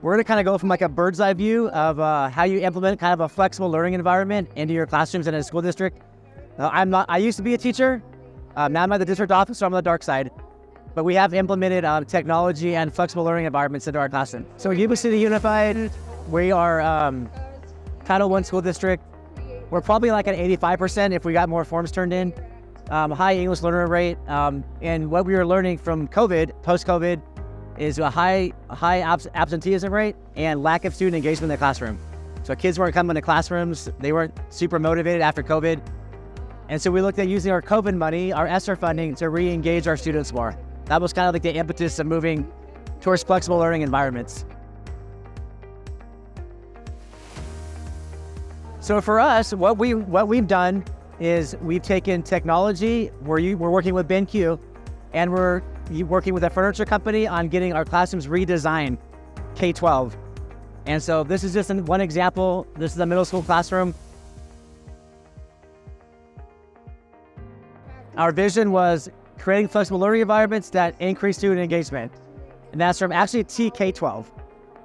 We're going to kind of go from like a bird's eye view of how you implement kind of a flexible learning environment into your classrooms in a school district. I used to be a teacher. Now I'm at the district office, so I'm on the dark side. But we have implemented technology and flexible learning environments into our classroom. So Yuba City Unified, we are Title I school district. We're probably like at 85% if we got more forms turned in. High English learner rate. And what we were learning from COVID, post-COVID, is a high absenteeism rate and lack of student engagement in the classroom. So kids weren't coming to classrooms. They weren't super motivated after COVID. And so we looked at using our COVID money, our ESSER funding, to re-engage our students more. That was kind of like the impetus of moving towards flexible learning environments. So for us, what we've done is we've taken technology, we're working with BenQ, and we're working with a furniture company on getting our classrooms redesigned K-12. And so this is just one example. This is a middle school classroom. Our vision was creating flexible learning environments that increase student engagement. And that's from actually TK-12.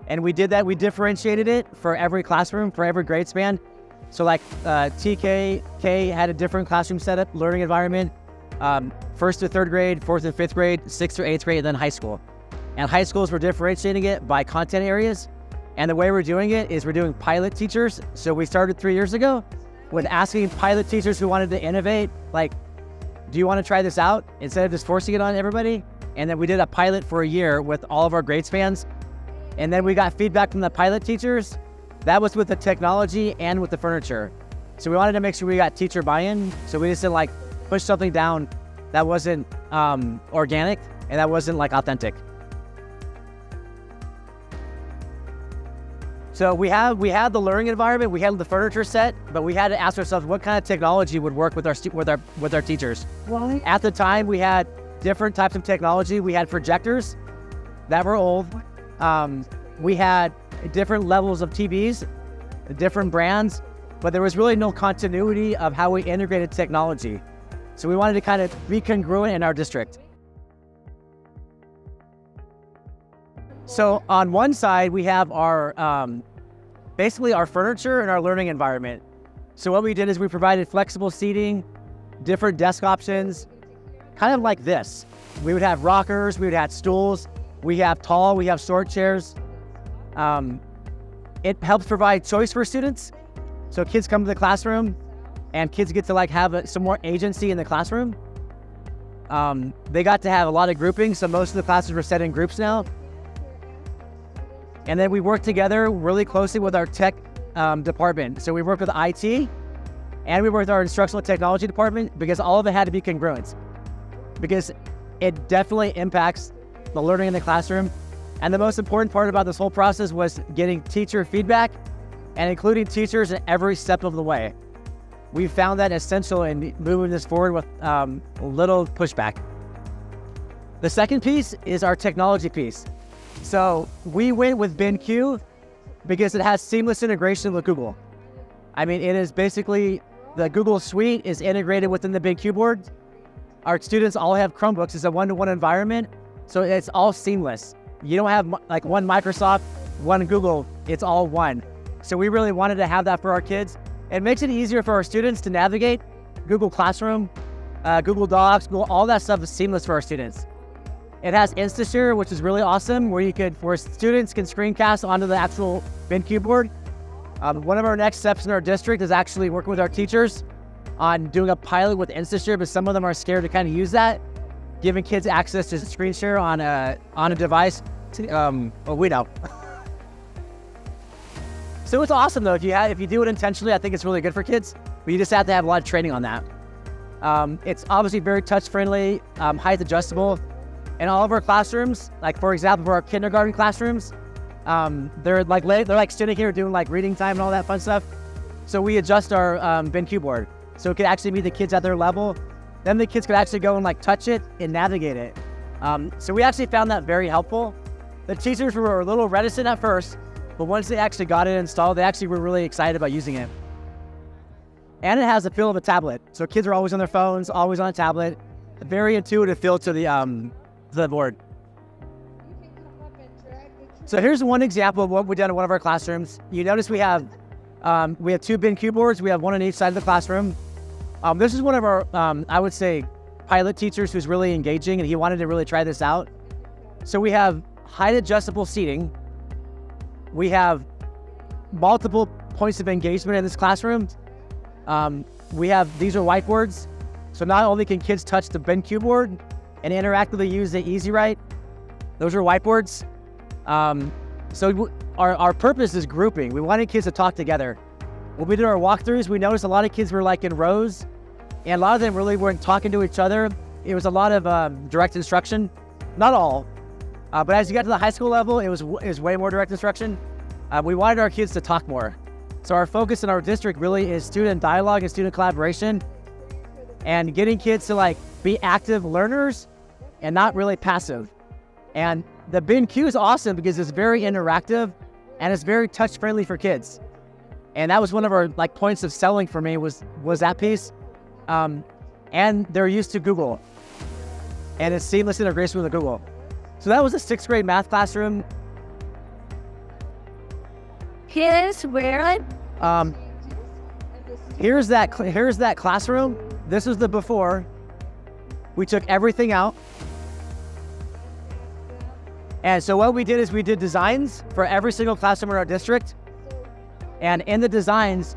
And we did that, we differentiated it for every classroom, for every grade span. So like TK had a different classroom setup, learning environment, 1st to 3rd grade, 4th and 5th grade, 6th to 8th grade, and then high school. And high schools, we're differentiating it by content areas. And the way we're doing it is we're doing pilot teachers. So we started 3 years ago with asking pilot teachers who wanted to innovate, like, do you want to try this out? Instead of just forcing it on everybody. And then we did a pilot for a year with all of our grade spans. And then we got feedback from the pilot teachers. That was with the technology and with the furniture. So we wanted to make sure we got teacher buy-in. So we just didn't like push something down that wasn't organic and that wasn't like authentic. So we had the learning environment, we had the furniture set, but we had to ask ourselves what kind of technology would work with our teachers. Well, at the time, we had different types of technology. We had projectors that were old. We had different levels of TVs, different brands, but there was really no continuity of how we integrated technology. So we wanted to kind of be congruent in our district. So on one side, we have our, basically our furniture and our learning environment. So what we did is we provided flexible seating, different desk options, kind of like this. We would have rockers, we would have stools, we have tall, we have short chairs. It helps provide choice for students. So kids come to the classroom and kids get to like have some more agency in the classroom. They got to have a lot of grouping. So most of the classes were set in groups now. And then we work together really closely with our tech department. So we work with IT and we work with our instructional technology department because all of it had to be congruent. Because it definitely impacts the learning in the classroom. And the most important part about this whole process was getting teacher feedback and including teachers in every step of the way. We found that essential in moving this forward with little pushback. The second piece is our technology piece. So we went with BenQ because it has seamless integration with Google. I mean, it is basically, the Google Suite is integrated within the BenQ board. Our students all have Chromebooks. It's a one-to-one environment, so it's all seamless. You don't have like one Microsoft, one Google, it's all one. So we really wanted to have that for our kids. It makes it easier for our students to navigate. Google Classroom, Google Docs, Google, all that stuff is seamless for our students. It has ISTE, which is really awesome, where students can screencast onto the actual BenQ board. One of our next steps in our district is actually working with our teachers on doing a pilot with ISTE, but some of them are scared to kind of use that, giving kids access to screen share on a device. Well, we know. So it's awesome though. If you do it intentionally, I think it's really good for kids, but you just have to have a lot of training on that. It's obviously very touch friendly, height adjustable. In all of our classrooms, like for example, for our kindergarten classrooms, they're like sitting here doing like reading time and all that fun stuff. So we adjust our BenQ board so it could actually meet the kids at their level. Then the kids could actually go and like touch it and navigate it. So we actually found that very helpful. The teachers were a little reticent at first, but once they actually got it installed, they actually were really excited about using it. And it has the feel of a tablet. So kids are always on their phones, always on a tablet. A very intuitive feel to the board. So here's one example of what we've done in one of our classrooms. You notice we have 2 BenQ boards. We have one on each side of the classroom. This is one of our, I would say, pilot teachers who's really engaging, and he wanted to really try this out. So we have height adjustable seating. We have multiple points of engagement in this classroom. These are whiteboards. So not only can kids touch the BenQ board and interactively use the Easy Write, those are whiteboards. So our purpose is grouping. We wanted kids to talk together. When we did our walkthroughs, we noticed a lot of kids were like in rows, and a lot of them really weren't talking to each other. It was a lot of direct instruction. Not all, but as you got to the high school level, it was way more direct instruction. We wanted our kids to talk more. So our focus in our district really is student dialogue and student collaboration, and getting kids to like be active learners and not really passive. And the BenQ is awesome because it's very interactive and it's very touch-friendly for kids. And that was one of our like points of selling for me was that piece. And they're used to Google, and it's seamless integration with Google. So that was a 6th grade math classroom. Here's where here's that classroom. This is the before. We took everything out. And so what we did is we did designs for every single classroom in our district. And in the designs,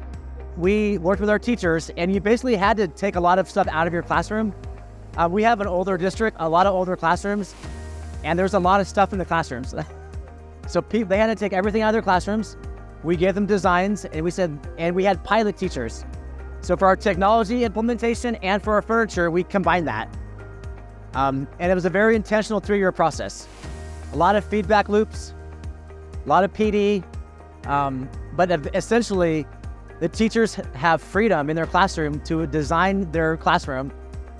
we worked with our teachers, and you basically had to take a lot of stuff out of your classroom. We have an older district, a lot of older classrooms, and there's a lot of stuff in the classrooms. So they had to take everything out of their classrooms. We gave them designs, and we had pilot teachers. So for our technology implementation and for our furniture, we combined that. And it was a very intentional 3-year process. A lot of feedback loops, a lot of PD, but essentially the teachers have freedom in their classroom to design their classroom,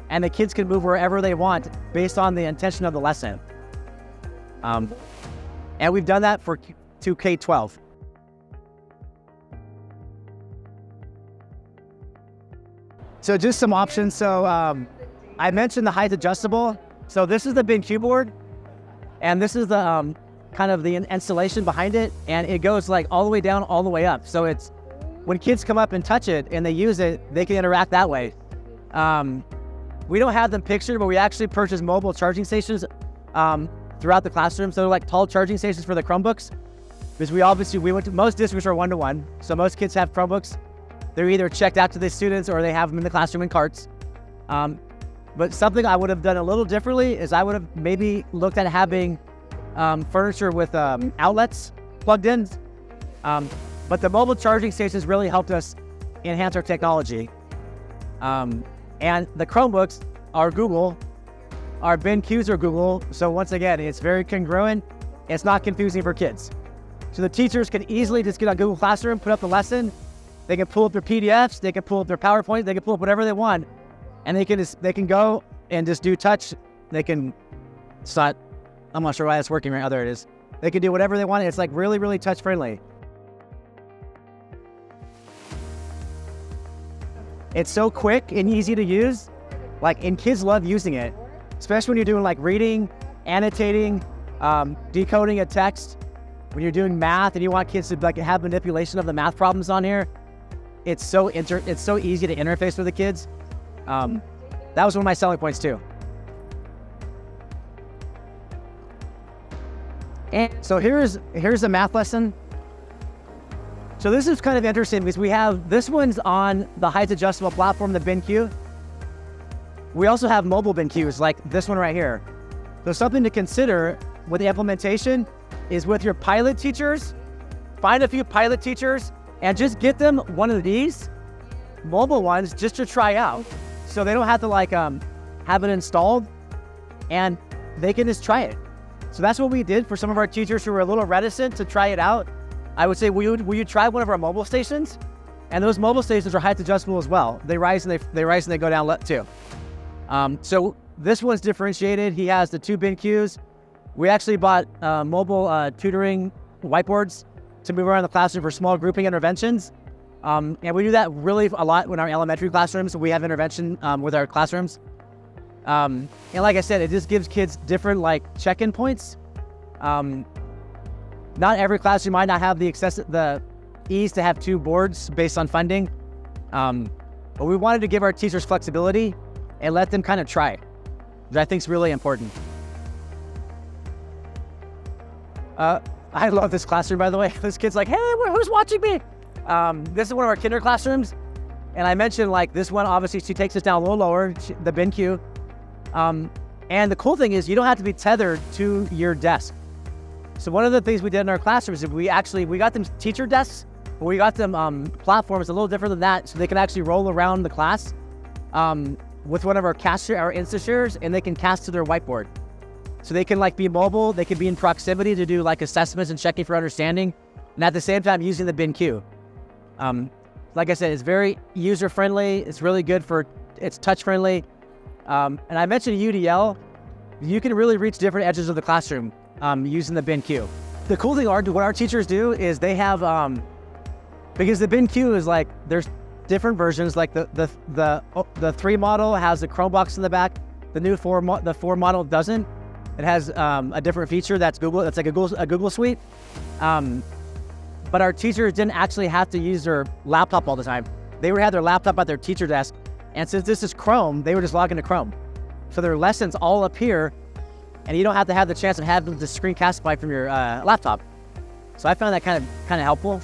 and the kids can move wherever they want based on the intention of the lesson. And we've done that to K-12. So just some options. So I mentioned the height adjustable. So this is the BenQ board, and this is the kind of the installation behind it, and it goes like all the way down, all the way up. So it's when kids come up and touch it and they use it, they can interact that way. We don't have them pictured, but we actually purchased mobile charging stations throughout the classroom. So they're like tall charging stations for the Chromebooks, because most districts are 1-to-1. So most kids have Chromebooks. They're either checked out to the students or they have them in the classroom in carts. But something I would have done a little differently is I would have maybe looked at having furniture with outlets plugged in. But the mobile charging stations really helped us enhance our technology. And the Chromebooks are Google, our BenQs are Google. So once again, it's very congruent. It's not confusing for kids. So the teachers can easily just get on Google Classroom, put up the lesson. They can pull up their PDFs, they can pull up their PowerPoint, they can pull up whatever they want. And they can go and just do touch. I'm not sure why it's working right now. There it is. They can do whatever they want. It's like really, really touch friendly. It's so quick and easy to use. And kids love using it, especially when you're doing like reading, annotating, decoding a text. When you're doing math and you want kids to like have manipulation of the math problems on here, it's so easy to interface with the kids. That was one of my selling points too. And so here's a math lesson. So this is kind of interesting because this one's on the height adjustable platform, the BenQ. We also have mobile BenQs like this one right here. So something to consider with the implementation is with your pilot teachers, find a few pilot teachers and just get them one of these mobile ones just to try out. So they don't have to have it installed, and they can just try it. So that's what we did for some of our teachers who were a little reticent to try it out. I would say, will you try one of our mobile stations? And those mobile stations are height adjustable as well. They rise and they go down too. So this one's differentiated. He has the 2 BenQs. We actually bought mobile tutoring whiteboards to move around the classroom for small grouping interventions. And we do that really a lot in our elementary classrooms. We have intervention with our classrooms. And like I said, it just gives kids different check-in points. Not every classroom might not have the ease to have 2 boards based on funding. But we wanted to give our teachers flexibility and let them kind of try, which I think is really important. I love this classroom, by the way. This kid's like, hey, who's watching me? This is one of our kinder classrooms. And I mentioned like this one, obviously she takes us down a little lower, the BenQ. And the cool thing is you don't have to be tethered to your desk. So one of the things we did in our classrooms is we got them teacher desks, but we got them platforms a little different than that, so they can actually roll around the class with one of our Insta shares, and they can cast to their whiteboard. So they can like be mobile, they can be in proximity to do like assessments and checking for understanding, and at the same time using the BenQ. Like I said, it's very user-friendly, it's really good it's touch-friendly. And I mentioned UDL, you can really reach different edges of the classroom using the BenQ. The cool thing what our teachers do is they have, because the BenQ is like, there's different versions, like the 3 model has a Chromebox in the back, the 4 model doesn't. It has a different feature that's like a Google Suite. But our teachers didn't actually have to use their laptop all the time. They had their laptop at their teacher desk, and since this is Chrome, they were just logging into Chrome. So their lessons all appear, and you don't have to have the chance of having the screen castify from your laptop. So I found that kind of helpful.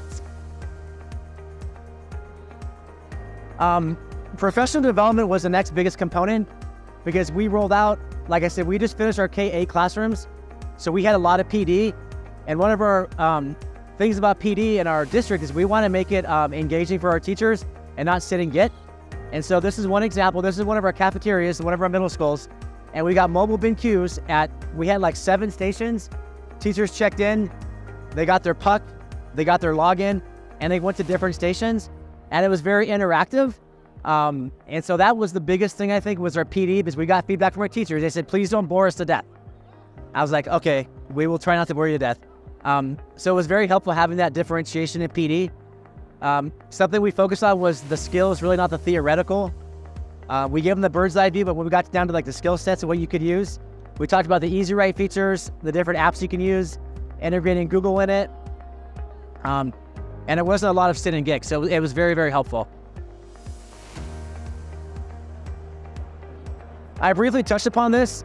Professional development was the next biggest component because we rolled out, like I said, we just finished our K-8 classrooms. So we had a lot of PD, and one of our things about PD in our district is we want to make it engaging for our teachers and not sit and get. And so this is one example. This is one of our cafeterias, one of our middle schools, and we got mobile BenQs we had like 7 stations. Teachers checked in, they got their puck, they got their login, and they went to different stations, and it was very interactive. And so that was the biggest thing, I think, was our PD, because we got feedback from our teachers. They said, please don't bore us to death. I was like, okay, we will try not to bore you to death. So it was very helpful having that differentiation in PD. Something we focused on was the skills, really not the theoretical. We gave them the bird's eye view, but when we got down to like the skill sets of what you could use, we talked about the easy write features, the different apps you can use, integrating Google in it. And it wasn't a lot of sit and gig, so it was very, very helpful. I briefly touched upon this.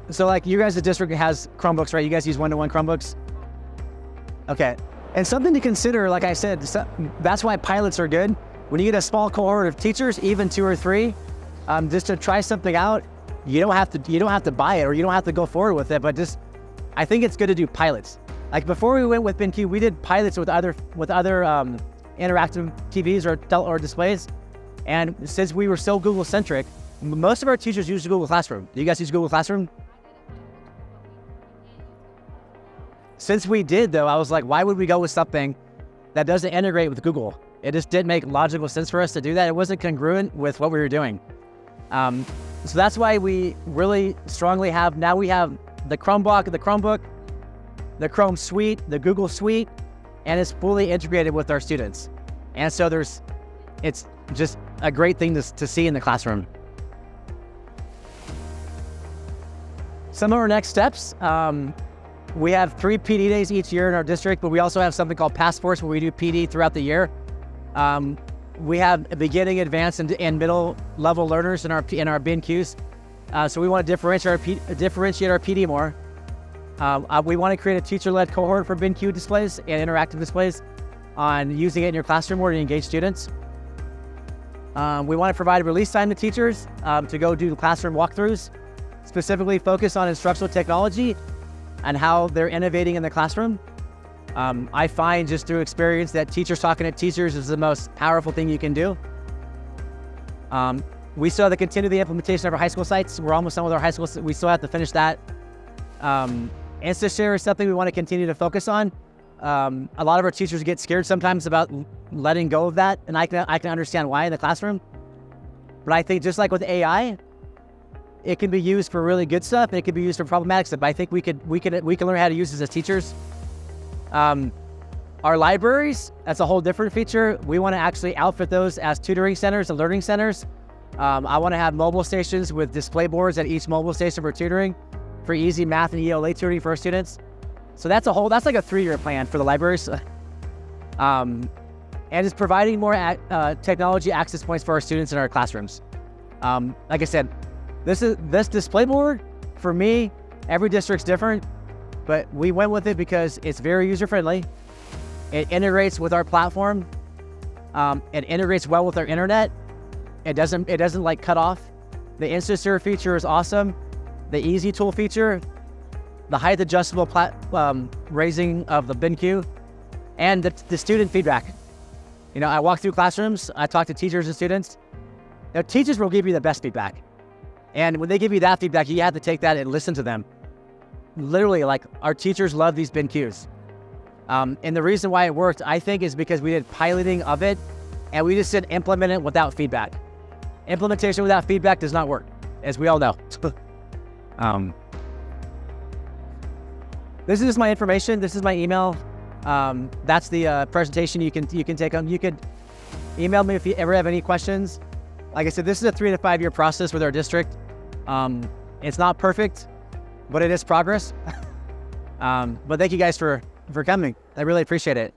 So like you guys, the district has Chromebooks, right? You guys use one-to-one Chromebooks? Okay. And something to consider, like I said, that's why pilots are good. When you get a small cohort of teachers, even 2 or 3, just to try something out, you don't have to buy it or you don't have to go forward with it, but I think it's good to do pilots. Like before we went with BenQ, we did pilots with other interactive TVs or displays. And since we were so Google centric, most of our teachers use Google Classroom. Do you guys use Google Classroom? Since we did though, I was like, why would we go with something that doesn't integrate with Google? It just didn't make logical sense for us to do that. It wasn't congruent with what we were doing. So that's why we really strongly now we have the Chromebook, the Chrome Suite, the Google Suite, and it's fully integrated with our students. And so it's just a great thing to see in the classroom. Some of our next steps, we have 3 PD days each year in our district, but we also have something called Passports where we do PD throughout the year. We have beginning, advanced, and middle level learners in our BenQs. So we want to differentiate our PD more. We want to create a teacher-led cohort for BenQ displays and interactive displays on using it in your classroom or to engage students. We want to provide release time to teachers to go do classroom walkthroughs, specifically focus on instructional technology and how they're innovating in the classroom. I find just through experience that teachers talking to teachers is the most powerful thing you can do. We still have to continue the implementation of our high school sites. We're almost done with our high school. We still have to finish that. InstaShare is something we want to continue to focus on. A lot of our teachers get scared sometimes about letting go of that, and I can understand why in the classroom. But I think just like with AI, it can be used for really good stuff, and it can be used for problematic stuff. But I think we can learn how to use this as teachers. Our libraries, that's a whole different feature. We want to actually outfit those as tutoring centers and learning centers. I want to have mobile stations with display boards at each mobile station for tutoring, for easy math and ELA tutoring for our students. So that's like a 3-year plan for the libraries. And it's providing more technology access points for our students in our classrooms. Like I said, this display board, for me, every district's different, but we went with it because it's very user-friendly. It integrates with our platform. It integrates well with our internet. It doesn't like cut off. The Instant Serve feature is awesome. The Easy Tool feature, the height adjustable raising of the BenQ, and the student feedback. You know, I walk through classrooms, I talk to teachers and students. Now, teachers will give you the best feedback. And when they give you that feedback, you have to take that and listen to them. Literally, like, our teachers love these BenQs. And the reason why it worked, I think, is because we did piloting of it, and we just didn't implement it without feedback. Implementation without feedback does not work, as we all know. This is my information. This is my email. That's the presentation you can take on. You could email me if you ever have any questions. Like I said, this is a 3 to 5 year process with our district. It's not perfect, but it is progress. But thank you guys for coming. I really appreciate it.